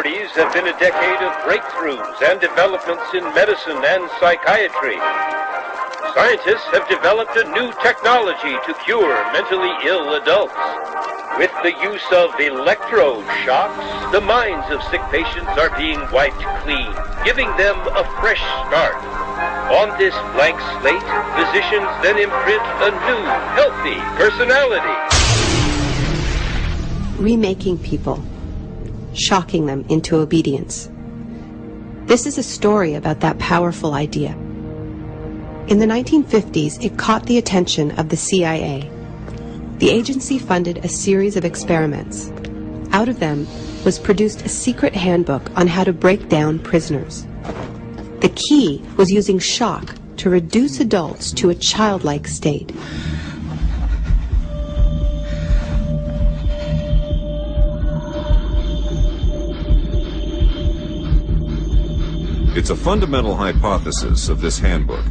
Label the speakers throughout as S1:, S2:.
S1: 1940s have been a decade of breakthroughs and developments in medicine and psychiatry. Scientists have developed a new technology to cure mentally ill adults. With the use of electroshocks, the minds of sick patients are being wiped clean, giving them a fresh start. On this blank slate, physicians then imprint a new, healthy personality.
S2: Remaking people, shocking them into obedience. This is a story about that powerful idea. In the 1950s, it caught the attention of the CIA. The agency funded a series of experiments. Out of them was produced a secret handbook on how to break down prisoners. The key was using shock to reduce adults to a childlike state.
S3: It's a fundamental hypothesis of this handbook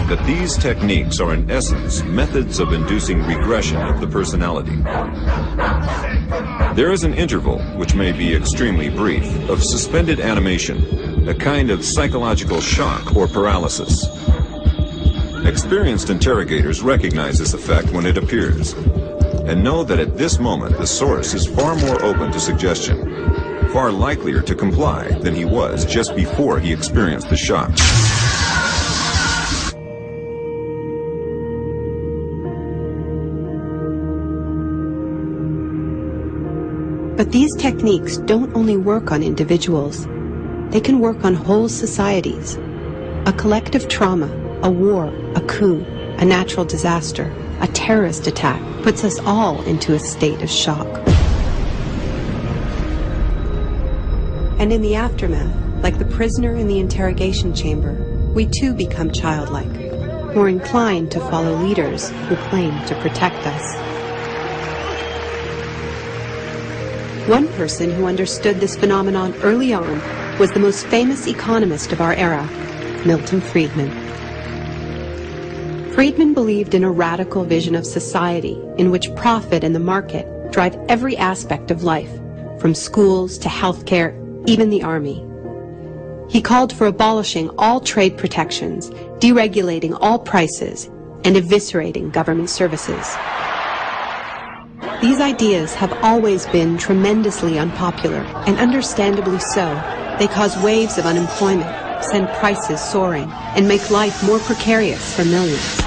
S3: that these techniques are in essence methods of inducing regression of the personality. There is an interval, which may be extremely brief, of suspended animation, a kind of psychological shock or paralysis. Experienced interrogators recognize this effect when it appears, and know that at this moment the source is far more open to suggestion, far likelier to comply than he was just before he experienced the shock.
S2: But these techniques don't only work on individuals. They can work on whole societies. A collective trauma, a war, a coup, a natural disaster, a terrorist attack puts us all into a state of shock. And in the aftermath, like the prisoner in the interrogation chamber, we too become childlike, more inclined to follow leaders who claim to protect us. One person who understood this phenomenon early on was the most famous economist of our era, Milton Friedman. Friedman believed in a radical vision of society in which profit and the market drive every aspect of life, from schools to healthcare, even the army. He called for abolishing all trade protections, deregulating all prices, and eviscerating government services. These ideas have always been tremendously unpopular, and understandably so. They cause waves of unemployment, send prices soaring, and make life more precarious for millions.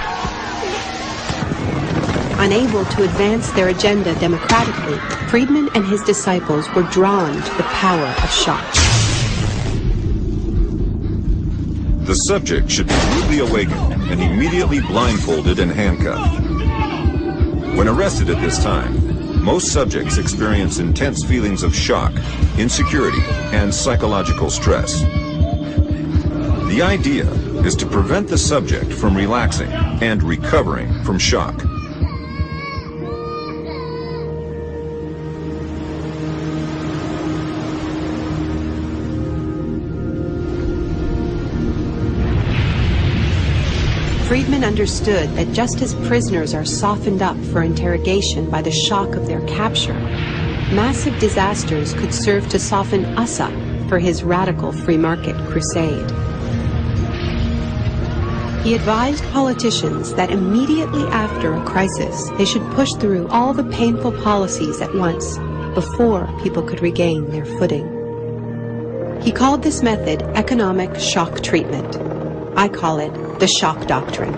S2: Unable to advance their agenda democratically, Friedman and his disciples were drawn to the power of shock.
S3: The subject should be rudely awakened and immediately blindfolded and handcuffed. When arrested at this time, most subjects experience intense feelings of shock, insecurity, and psychological stress. The idea is to prevent the subject from relaxing and recovering from shock.
S2: Friedman understood that just as prisoners are softened up for interrogation by the shock of their capture, massive disasters could serve to soften us up for his radical free market crusade. He advised politicians that immediately after a crisis, they should push through all the painful policies at once before people could regain their footing. He called this method economic shock treatment. I call it the shock doctrine.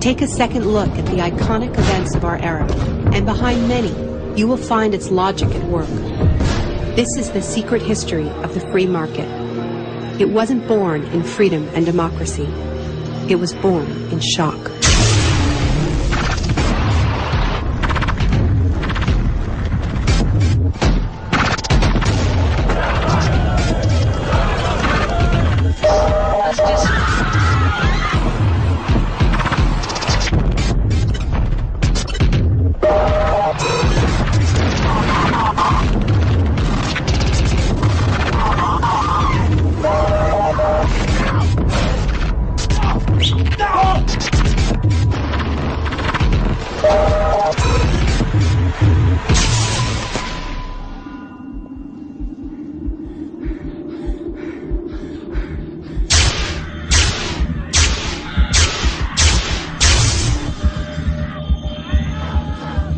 S2: Take a second look at the iconic events of our era, and behind many, you will find its logic at work. This is the secret history of the free market. It wasn't born in freedom and democracy. It was born in shock.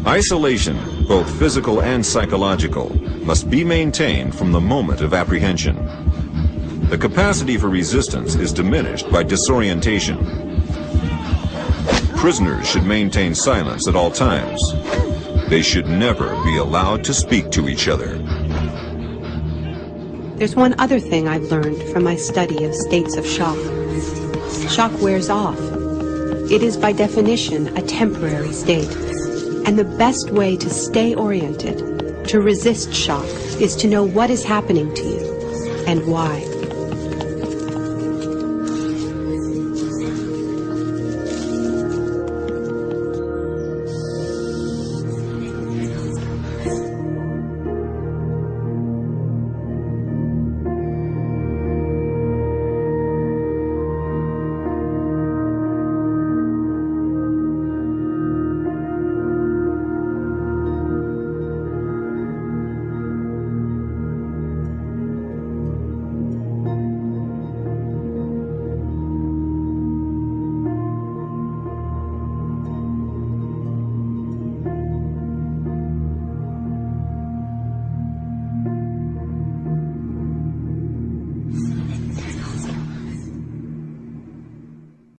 S3: Isolation, both physical and psychological, must be maintained from the moment of apprehension. The capacity for resistance is diminished by disorientation. Prisoners should maintain silence at all times. They should never be allowed to speak to each other.
S2: There's one other thing I've learned from my study of states of shock. Shock wears off. It is by definition a temporary state. And the best way to stay oriented, to resist shock, is to know what is happening to you and why.